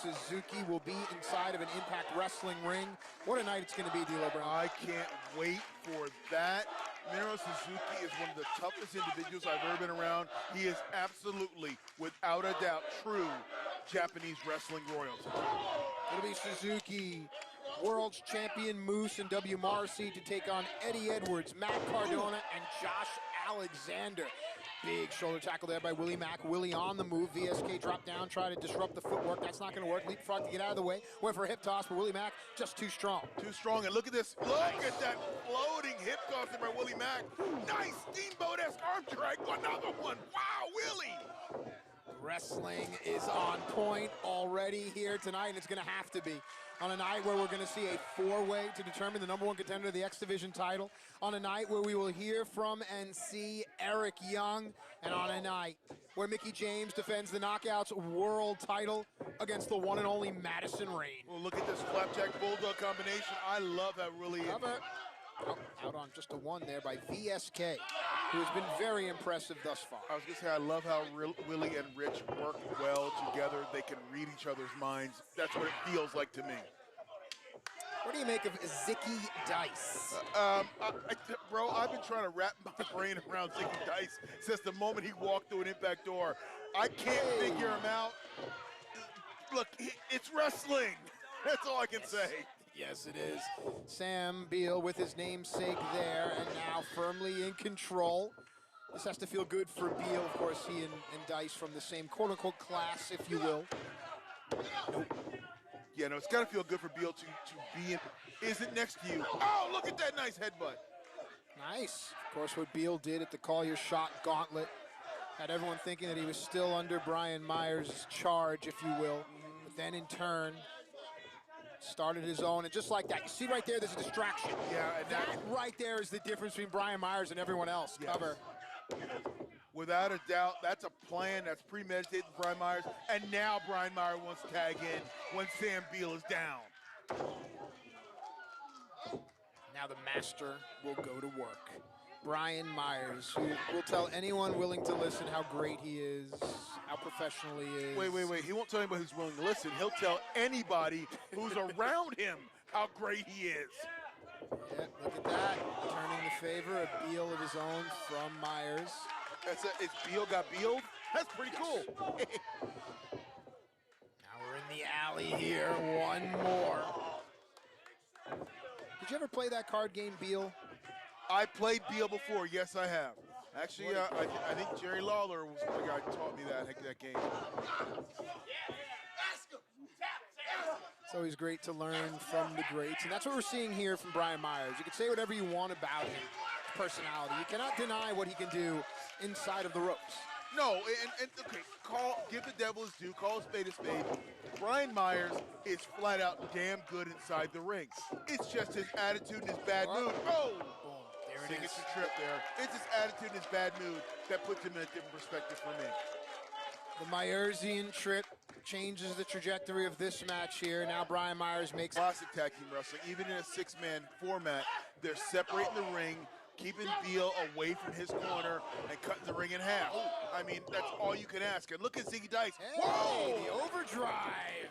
Suzuki will be inside of an Impact Wrestling ring. What a night it's going to be, D'Lo Brown. I can't wait for that. Miro Suzuki is one of the toughest individuals I've ever been around. He is absolutely, without a doubt, true Japanese wrestling royalty. It'll be Suzuki, World's Champion Moose and W. Morrissey to take on Eddie Edwards, Matt Cardona, and Josh Alexander. Big shoulder tackle there by Willie Mack. Willie on the move. VSK dropped down, try to disrupt the footwork. That's not going to work. Leapfrog to get out of the way. Went for a hip toss, but Willie Mack just too strong. Too strong, and look at this. Look at that floating hip toss there by Willie Mack. Nice steamboat-esque arm drag. Another one. Wow, Willie. Wrestling is on point already here tonight, and it's going to have to be. On a night where we're going to see a four-way to determine the #1 contender to the X Division title. On a night where we will hear from and see Eric Young. And on a night where Mickie James defends the Knockouts World title against the one and only Madison Rayne. Well, look at this flapjack bulldog combination. I love how really... Out on just a one there by VSK, who has been very impressive thus far. I was going to say, I love how Willie and Rich work well together. They can read each other's minds. That's what it feels like to me. What do you make of Zicky Dice? Bro, I've been trying to wrap my brain around Zicky Dice since the moment he walked through an Impact door. I can't figure him out. Look, it's wrestling. That's all I can say. Yes, it is. Sam Beal with his namesake there, and now firmly in control. This has to feel good for Beal. Of course, he and Dice from the same quote-unquote class, if you will. Nope. Yeah, no, it's got to feel good for Beal to be in. Is it next to you? Oh, look at that nice headbutt. Nice. Of course, what Beal did at the Call Your Shot gauntlet had everyone thinking that he was still under Brian Myers' charge, if you will. But then in turn, started his own, and just like that, you see right there, there's a distraction. Yeah, and that right there is the difference between Brian Myers and everyone else. Yes. Cover. Without a doubt, that's a plan that's premeditated for Brian Myers, and now Brian Myers wants to tag in when Sam Beal is down. Now the master will go to work. Brian Myers, who will tell anyone willing to listen how great he is, how professional he is. Wait. He won't tell anybody who's willing to listen. He'll tell anybody who's around him how great he is. Yeah, look at that. Turning the favor, a Beal of his own from Myers. It's Beal got Beal? That's pretty cool. Now we're in the alley here. One more. Did you ever play that card game, Beal? I played Beal before. Yes, I have. Actually, I think Jerry Lawler was the guy who taught me that game. It's always great to learn from the greats, and that's what we're seeing here from Brian Myers. You can say whatever you want about him, his personality. You cannot deny what he can do inside of the ropes. No, and okay, give the devil his due, call a spade a spade. Brian Myers is flat out damn good inside the ring. It's just his attitude and his bad mood. Oh! There it is. Signature trip there. It's his attitude and his bad mood that puts him in a different perspective for me. The Myersian trip changes the trajectory of this match here. Now Brian Myers makes... Classic tag team wrestling. Even in a six-man format, they're separating the ring, keeping Beal away from his corner, and cutting the ring in half. I mean, that's all you can ask. And look at Zicky Dice. Hey, whoa! The overdrive.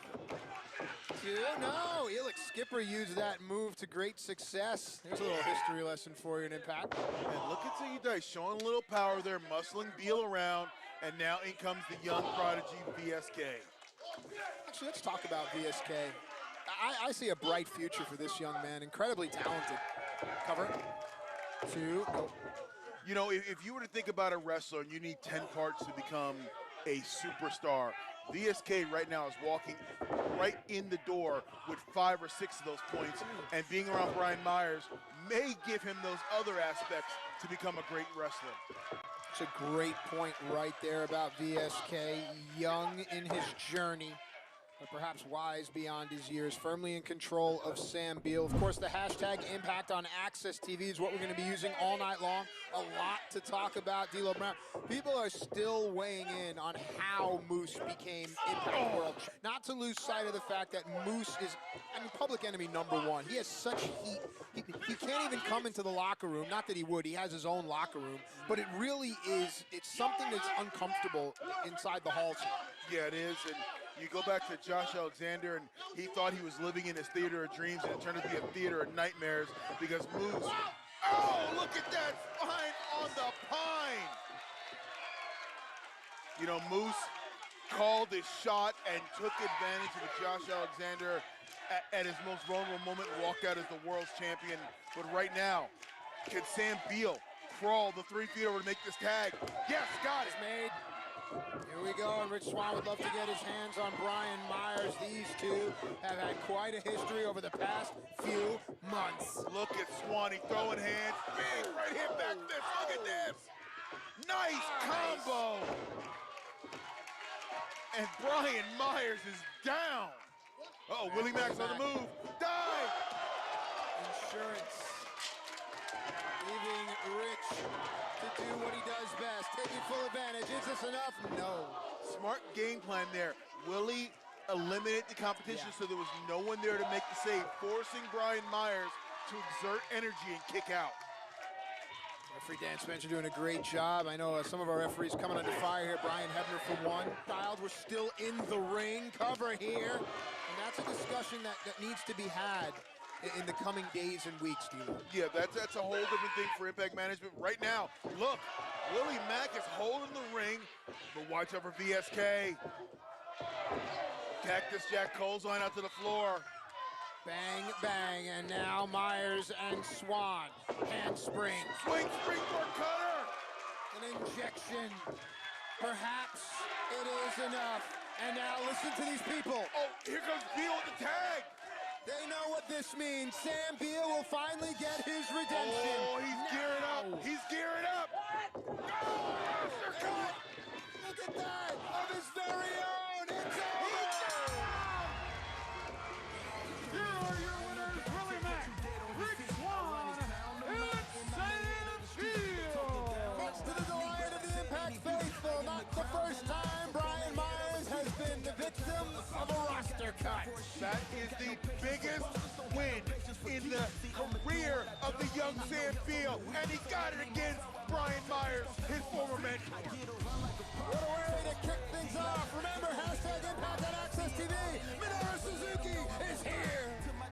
No, Elix Skipper used that move to great success. There's a little history lesson for you in Impact. And look at Zicky Dice showing a little power there, muscling Beal around, and now in comes the young prodigy, VSK. Actually, let's talk about VSK. I see a bright future for this young man, incredibly talented. Cover. Two. Oh. You know, if you were to think about a wrestler and you need 10 parts to become a superstar, VSK right now is walking right in the door with 5 or 6 of those points, and being around Brian Myers may give him those other aspects to become a great wrestler. It's a great point right there about VSK, young in his journey, but perhaps wise beyond his years, firmly in control of Sam Beal. Of course, the hashtag Impact on Access TV is what we're going to be using all night long. A lot to talk about, D'Lo Brown. People are still weighing in on how Moose became Impact World. Not to lose sight of the fact that Moose is, public enemy #1. He has such heat. He can't even come into the locker room. Not that he would. He has his own locker room. But it really is, it's something that's uncomfortable inside the halls here. Yeah, it is. And You go back to Josh Alexander, and he thought he was living in his theater of dreams, and it turned out to be a theater of nightmares because Moose, oh, look at that spine on the pine. You know, Moose called his shot and took advantage of Josh Alexander at his most vulnerable moment and walked out as the world's champion. But right now, can Sam Beal crawl the 3 feet over to make this tag? Yes, got it. Made. Here we go, and Rich Swann would love to get his hands on Brian Myers. These two have had quite a history over the past few months. Look at Swann, throwing hands, big right hand back fist, look at this. Nice combo. And Brian Myers is down. Uh-oh, Willie Mack's on the move. Dive! Insurance. Leaving Rich to do what he does best. Taking full advantage. Is this enough? No. Smart game plan there. Willie eliminated the competition so there was no one there to make the save, forcing Brian Myers to exert energy and kick out. Referee Dan Spencer doing a great job. I know some of our referees coming under fire here. Brian Hebner for one. Child, we're still in the ring. Cover here. And that's a discussion that needs to be had in the coming days and weeks, D'Lo. Yeah, that's a whole different thing for Impact Management. Right now, look, Willie Mack is holding the ring, but watch out for VSK. Cactus Jack Colesline out to the floor. Bang, bang, and now Myers and Swann. Handspring. Swing, springboard cutter. An injection. Perhaps it is enough. And now listen to these people. Oh, here comes Beal with the tag. They know what this means. Sam Beal will finally get his redemption. Oh, he's gearing up. He's gearing up. Oh, cut. Look at that. Of his very own. It's over. Here are your winners, Willie Mack, Ric Flair, and Sam Beal. Much to the delight of the Impact faithful, not the first time Brian Myers has been the victim of a roster cut. That is the biggest win in the career of the young Sam Beal, and he got it against Brian Myers, his former mentor.